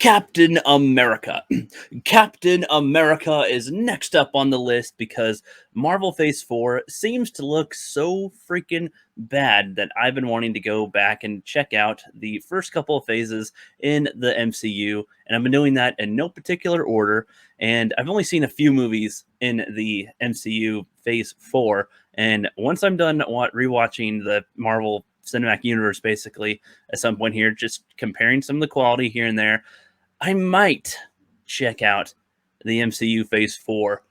Captain America. Captain America is next up on the list because Marvel Phase 4 seems to look so freaking bad that I've been wanting to go back and check out the first couple of phases in the MCU. And I've been doing that in no particular order. And I've only seen a few movies in the MCU Phase 4. And once I'm done rewatching the Marvel Cinematic Universe, basically, at some point here, just comparing some of the quality here and there, I might check out the MCU Phase 4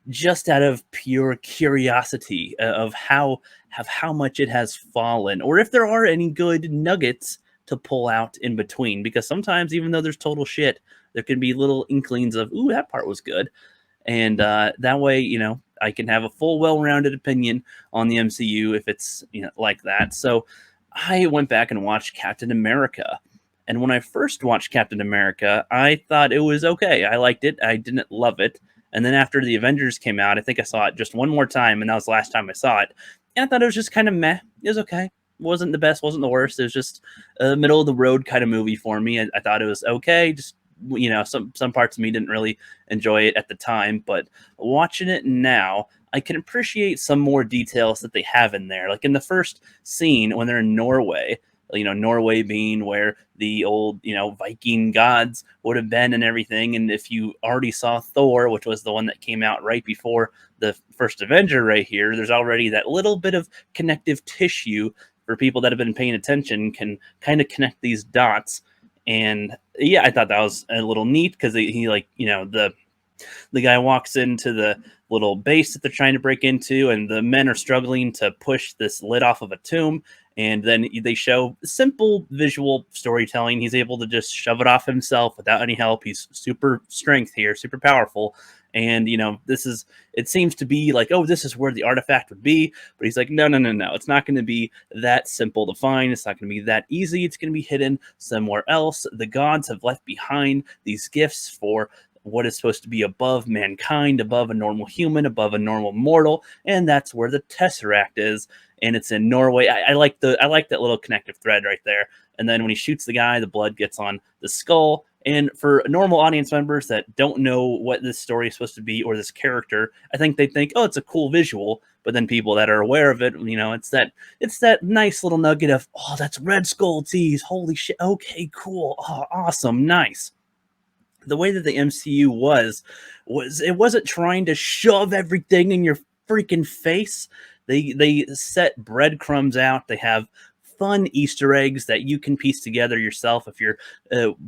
just out of pure curiosity of how much it has fallen, or if there are any good nuggets to pull out in between. Because sometimes, even though there's total shit, there can be little inklings of, ooh, that part was good. And that way, I can have a full, well-rounded opinion on the MCU if it's like that. So I went back and watched Captain America. And when I first watched Captain America, I thought it was okay. I liked it. I didn't love it. And then after the Avengers came out, I think I saw it just one more time, and that was the last time I saw it. And I thought it was just kind of meh. It was okay. It wasn't the best, wasn't the worst. It was just a middle of the road kind of movie for me. I thought it was okay. Just some parts of me didn't really enjoy it at the time, but watching it now, I can appreciate some more details that they have in there. Like in the first scene when they're in Norway, Norway being where the old, Viking gods would have been and everything. And if you already saw Thor, which was the one that came out right before the first Avenger right here, there's already that little bit of connective tissue for people that have been paying attention, can kind of connect these dots. And yeah, I thought that was a little neat because the guy walks into the little base that they're trying to break into, and the men are struggling to push this lid off of a tomb. And then they show simple visual storytelling. He's able to just shove it off himself without any help. He's super strength here, super powerful. And, it seems to be like, oh, this is where the artifact would be. But he's like, no. It's not going to be that simple to find. It's not going to be that easy. It's going to be hidden somewhere else. The gods have left behind these gifts for what is supposed to be above mankind, above a normal human, above a normal mortal, and that's where the Tesseract is, and it's in Norway. I like that little connective thread right there. And then when he shoots the guy, the blood gets on the skull. And for normal audience members that don't know what this story is supposed to be or this character, I think they think, oh, it's a cool visual. But then people that are aware of it, it's that nice little nugget of, oh, that's Red Skull tease. Holy shit. Okay, cool. Oh, awesome. Nice. The way that the MCU was it wasn't trying to shove everything in your freaking face. They set breadcrumbs out. They have fun Easter eggs that you can piece together yourself if you're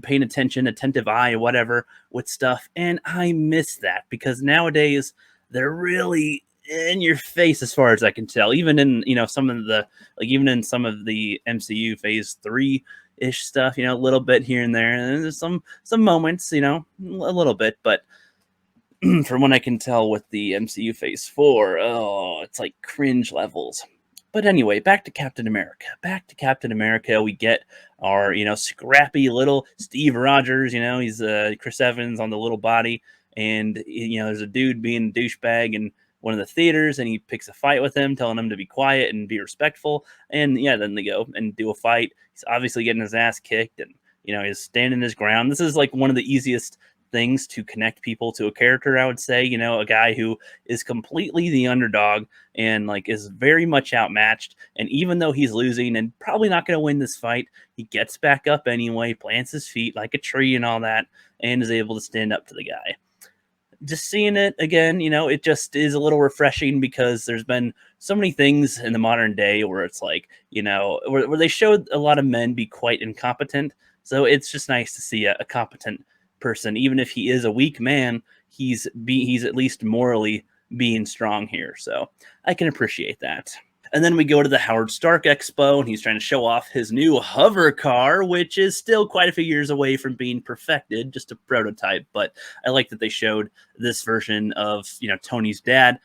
paying attention, attentive eye, whatever, with stuff. And I miss that because nowadays they're really in your face as far as I can tell. Even in some of the MCU Phase 3 ish stuff, a little bit here and there. And there's some moments, a little bit, but from what I can tell with the MCU Phase 4, oh, it's like cringe levels. But anyway, back to Captain America. We get our, scrappy little Steve Rogers. He's Chris Evans on the little body. And, there's a dude being a douchebag in one of the theaters, and he picks a fight with him, telling him to be quiet and be respectful. And, yeah, then they go and do a fight. He's obviously getting his ass kicked, and, he's standing his ground. This is like one of the easiest things to connect people to a character, I would say. A guy who is completely the underdog and is very much outmatched, and even though he's losing and probably not going to win this fight, he gets back up anyway, plants his feet like a tree and all that, and is able to stand up to the guy. Just seeing it again, it just is a little refreshing because there's been so many things in the modern day where it's like, where they showed a lot of men be quite incompetent. So it's just nice to see a competent person. Even if he is a weak man, he's at least morally being strong here. So I can appreciate that. And then we go to the Howard Stark Expo, and he's trying to show off his new hover car, which is still quite a few years away from being perfected, just a prototype. But I like that they showed this version of, Tony's dad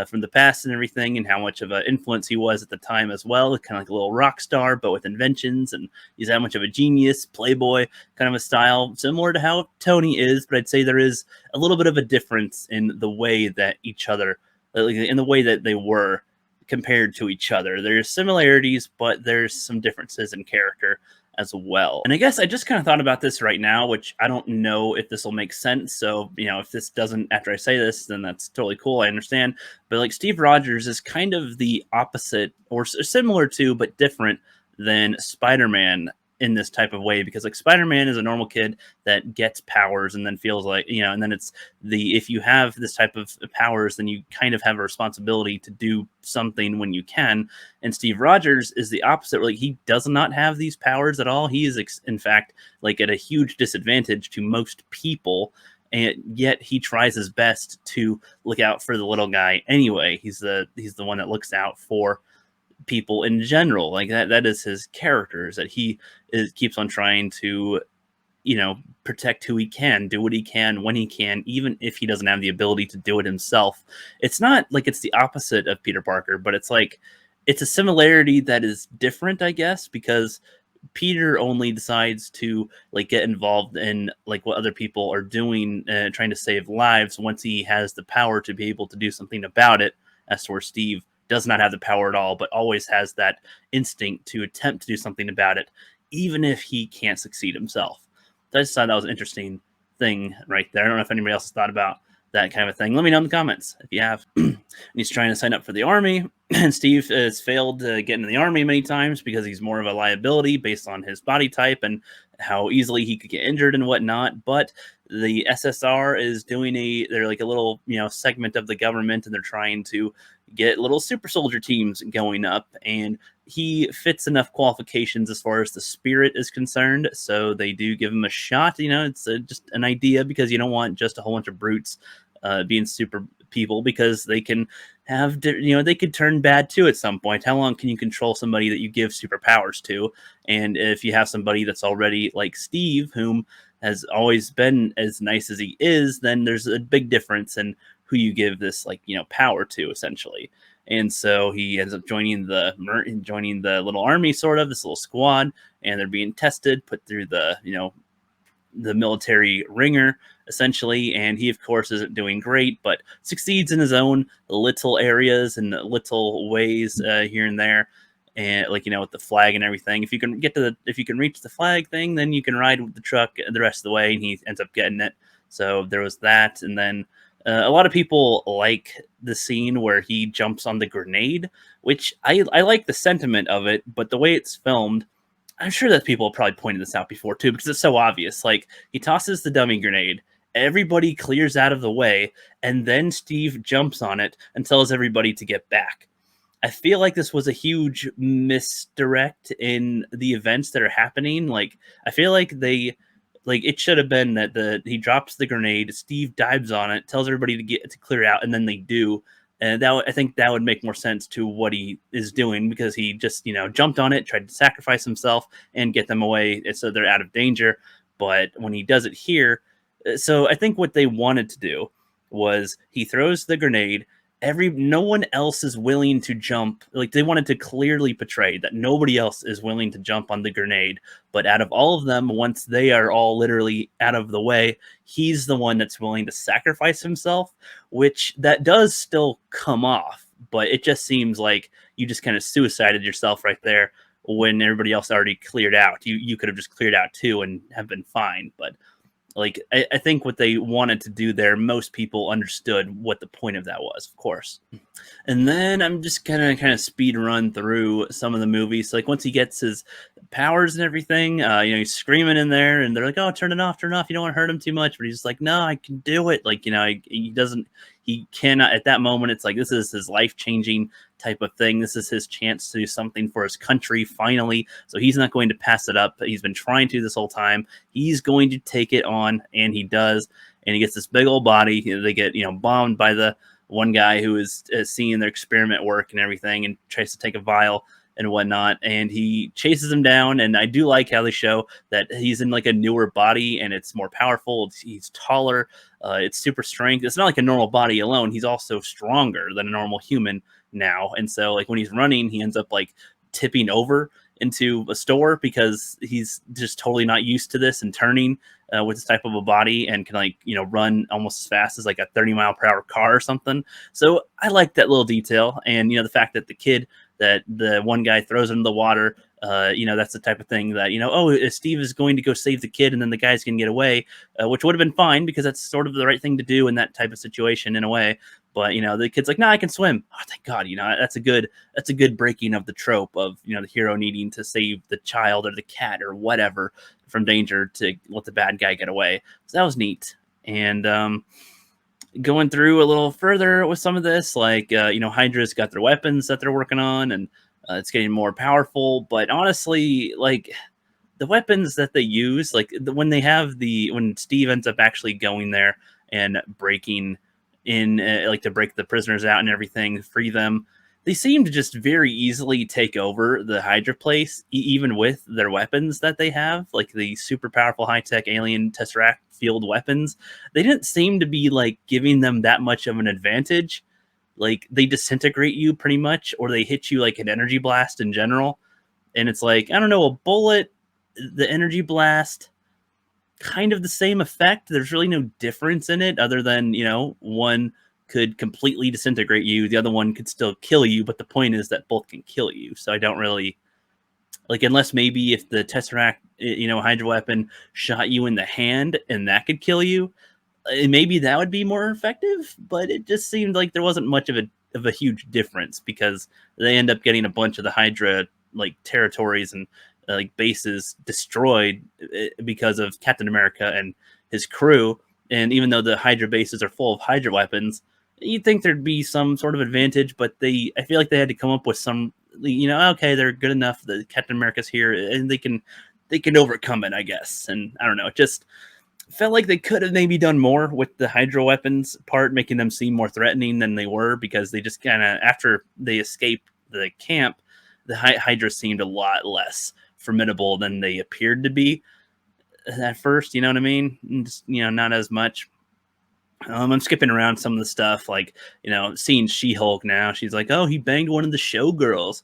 from the past and everything, and how much of an influence he was at the time as well. Kind of like a little rock star, but with inventions, and he's that much of a genius, playboy kind of a style, similar to how Tony is. But I'd say there is a little bit of a difference in the way that in the way that they were compared to each other. There's similarities, but there's some differences in character. as well. And I guess I just kind of thought about this right now, which I don't know if this will make sense. So, if this doesn't after I say this, then that's totally cool. I understand. But like Steve Rogers is kind of the opposite or similar to, but different than Spider-Man in this type of way, because like Spider-Man is a normal kid that gets powers and then feels like, and then it's if you have this type of powers, then you kind of have a responsibility to do something when you can. And Steve Rogers is the opposite. Like he does not have these powers at all. He is in fact like at a huge disadvantage to most people, and yet he tries his best to look out for the little guy anyway. He's the one that looks out for people in general. Like that is his character, is that he keeps on trying to protect who he can, do what he can when he can, even if he doesn't have the ability to do it himself. It's not like it's the opposite of Peter Parker, but it's like it's a similarity that is different, I guess, because Peter only decides to like get involved in like what other people are doing, trying to save lives once he has the power to be able to do something about it, as to where Steve does not have the power at all, but always has that instinct to attempt to do something about it, even if he can't succeed himself. So I just thought that was an interesting thing right there. I don't know if anybody else has thought about that kind of a thing. Let me know in the comments if you have. And he's trying to sign up for the army, and Steve has failed to get into the army many times because he's more of a liability based on his body type and how easily he could get injured and whatnot. But the SSR is doing they're like a little, segment of the government, and they're trying to get little super soldier teams going up, and he fits enough qualifications as far as the spirit is concerned, so they do give him a shot. It's just an idea, because you don't want just a whole bunch of brutes being super people, because they can have, they could turn bad too at some point. How long can you control somebody that you give superpowers to? And if you have somebody that's already like Steve, whom has always been as nice as he is, then there's a big difference in who you give this power to, essentially. And so he ends up joining the little army, sort of this little squad, and they're being tested, put through the military ringer, essentially. And he, of course, isn't doing great, but succeeds in his own little areas and little ways here and there. And with the flag and everything, if you can reach the flag thing, then you can ride with the truck the rest of the way, and he ends up getting it. So there was that. And then a lot of people like the scene where he jumps on the grenade, which I like the sentiment of it, but the way it's filmed, I'm sure that people have probably pointed this out before too, because it's so obvious. Like, he tosses the dummy grenade, everybody clears out of the way, and then Steve jumps on it and tells everybody to get back. I feel like this was a huge misdirect in the events that are happening. Like, I feel like it should have been that he drops the grenade, Steve dives on it, tells everybody to clear out, and then they do. And I think that would make more sense to what he is doing, because he just, jumped on it, tried to sacrifice himself and get them away so they're out of danger. But when he does it here, so I think what they wanted to do was he throws the grenade. No one else is willing to jump. Like, they wanted to clearly portray that nobody else is willing to jump on the grenade. But out of all of them, once they are all literally out of the way, he's the one that's willing to sacrifice himself, which that does still come off. But it just seems like you just kind of suicided yourself right there when everybody else already cleared out. You could have just cleared out too and have been fine. But like, I think what they wanted to do there, most people understood what the point of that was, of course. And then I'm just gonna kind of speed run through some of the movies. Like, once he gets his powers and everything, he's screaming in there, and they're like, "Oh, turn it off, turn it off. You don't want to hurt him too much." But he's just like, "No, I can do it." Like, he cannot. At that moment, it's like, this is his life-changing type of thing. This is his chance to do something for his country, finally. So he's not going to pass it up. He's been trying to this whole time. He's going to take it on, and he does. And he gets this big old body. They get, bombed by the one guy who is seeing their experiment work and everything, and tries to take a vial and whatnot, and he chases him down. And I do like how they show that he's in like a newer body, and it's more powerful. He's taller. It's super strength. It's not like a normal body alone. He's also stronger than a normal human now. And so, like, when he's running, he ends up like tipping over into a store, because he's just totally not used to this and turning with this type of a body, and can run almost as fast as like a 30-mile-per-hour car or something. So I like that little detail. And the fact that the kid that the one guy throws into the water. That's the type of thing that, oh, Steve is going to go save the kid and then the guy's going to get away, which would have been fine because that's sort of the right thing to do in that type of situation in a way. But, the kid's like, no, I can swim. Oh, thank God. That's a good breaking of the trope of, the hero needing to save the child or the cat or whatever from danger to let the bad guy get away. So that was neat. And, going through a little further with some of this, like Hydra's got their weapons that they're working on, and it's getting more powerful. But honestly, like the weapons that they use, like when Steve ends up actually going there and breaking in, like to break the prisoners out and everything, free them. They seem to just very easily take over the Hydra place, even with their weapons that they have, like the super powerful high tech alien Tesseract field weapons. They didn't seem to be like giving them that much of an advantage. Like they disintegrate you pretty much, or they hit you like an energy blast in general. And it's like, I don't know, a bullet, the energy blast, kind of the same effect. There's really no difference in it other than, one could completely disintegrate you, the other one could still kill you, but the point is that both can kill you. So I don't really like, unless maybe if the Tesseract, Hydra weapon shot you in the hand and that could kill you, maybe that would be more effective. But it just seemed like there wasn't much of a huge difference because they end up getting a bunch of the Hydra like territories and like bases destroyed because of Captain America and his crew. And even though the Hydra bases are full of Hydra weapons, you'd think there'd be some sort of advantage, but I feel like they had to come up with some, okay, they're good enough that Captain America's here and they can overcome it, I guess. And I don't know, it just felt like they could have maybe done more with the Hydra weapons part, making them seem more threatening than they were, because they just kind of, after they escaped the camp, the Hydra seemed a lot less formidable than they appeared to be at first. You know what I mean? Just, not as much. I'm skipping around some of the stuff, like, seeing She-Hulk now. She's like, oh, he banged one of the showgirls,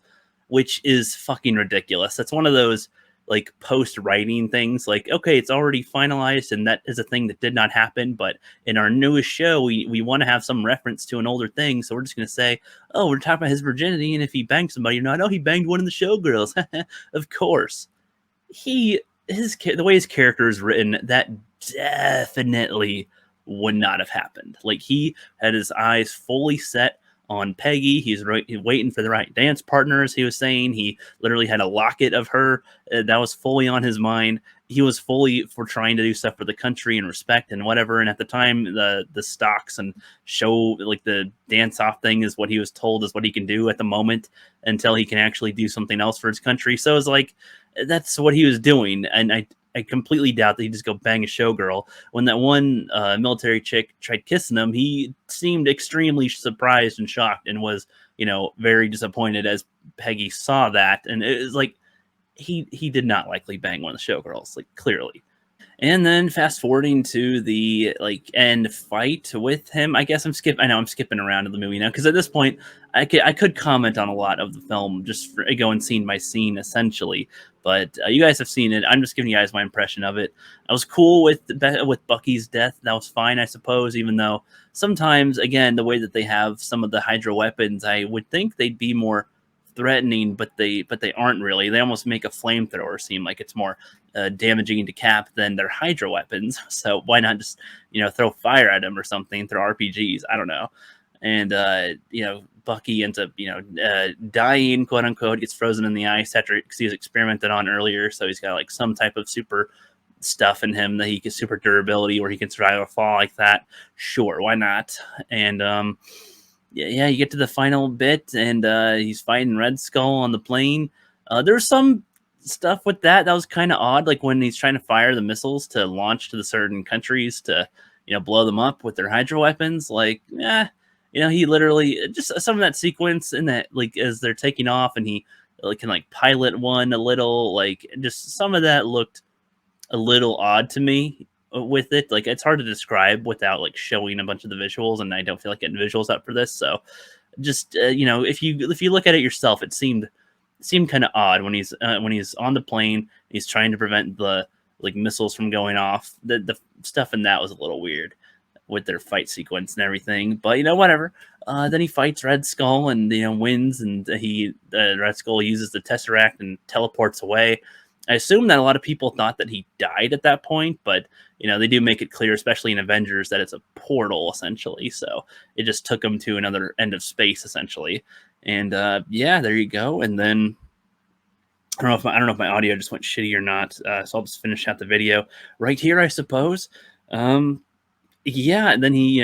which is fucking ridiculous. That's one of those, like, post-writing things. Like, okay, it's already finalized, and that is a thing that did not happen, but in our newest show, we want to have some reference to an older thing, so we're just going to say, oh, we're talking about his virginity, and if he banged somebody, oh, he banged one of the showgirls. Of course. The way his character is written, that definitely would not have happened. Like, he had his eyes fully set on Peggy. He's waiting for the right dance partners. He was saying he literally had a locket of her that was fully on his mind. He was fully for trying to do stuff for the country and respect and whatever. And at the time, the stocks and show, like the dance off thing, is what he was told is what he can do at the moment until he can actually do something else for his country. So it's like, that's what he was doing. And I completely doubt that he'd just go bang a showgirl. When that one military chick tried kissing him, he seemed extremely surprised and shocked and was, very disappointed as Peggy saw that. And it was like, he did not likely bang one of the showgirls, like, clearly. And then fast forwarding to the like end fight with him. I guess I know I'm skipping around in the movie now because at this point I could comment on a lot of the film just for going scene by scene essentially. But you guys have seen it. I'm just giving you guys my impression of it. I was cool with Bucky's death. That was fine, I suppose. Even though sometimes, again, the way that they have some of the Hydra weapons, I would think they'd be more threatening, but they aren't really. They almost make a flamethrower seem like it's more damaging to Cap than their Hydra weapons. So why not just throw fire at him or something, throw RPGs? I don't know. And Bucky ends up dying, quote unquote, gets frozen in the ice after he was experimented on earlier. So he's got like some type of super stuff in him that he can super durability where he can survive a fall like that. Sure, why not? And yeah, you get to the final bit, and he's fighting Red Skull on the plane. There's some stuff with that was kind of odd, like when he's trying to fire the missiles to launch to the certain countries to, blow them up with their Hydra weapons. Like, yeah, he literally just some of that sequence in that, like as they're taking off, and he can like pilot one a little, like just some of that looked a little odd to me with it. Like, it's hard to describe without like showing a bunch of the visuals, and I don't feel like getting visuals up for this. So just if you look at it yourself, it seemed kind of odd when he's on the plane, he's trying to prevent the like missiles from going off. The stuff in that was a little weird. with their fight sequence and everything. But whatever. Then he fights Red Skull and wins, and Red Skull uses the Tesseract and teleports away. I assume that a lot of people thought that he died at that point, but they do make it clear, especially in Avengers, that it's a portal essentially. So it just took him to another end of space essentially. And yeah, there you go. And then I don't know if my audio just went shitty or not. So I'll just finish out the video right here, I suppose. Yeah, and then he,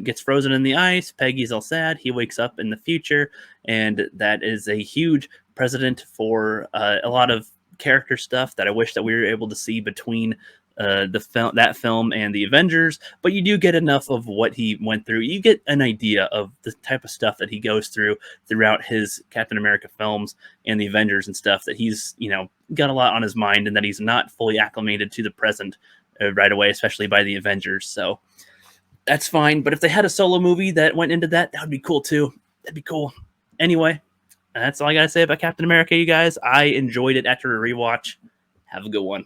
gets frozen in the ice. Peggy's all sad. He wakes up in the future, and that is a huge precedent for a lot of character stuff that I wish that we were able to see between that film and the Avengers. But you do get enough of what he went through. You get an idea of the type of stuff that he goes through throughout his Captain America films and the Avengers and stuff. That he's got a lot on his mind, and that he's not fully acclimated to the present right away, especially by the Avengers. So that's fine. But if they had a solo movie that went into that would be cool too. That'd be cool. Anyway, that's all I gotta say about Captain America, you guys. I enjoyed it after a rewatch. Have a good one.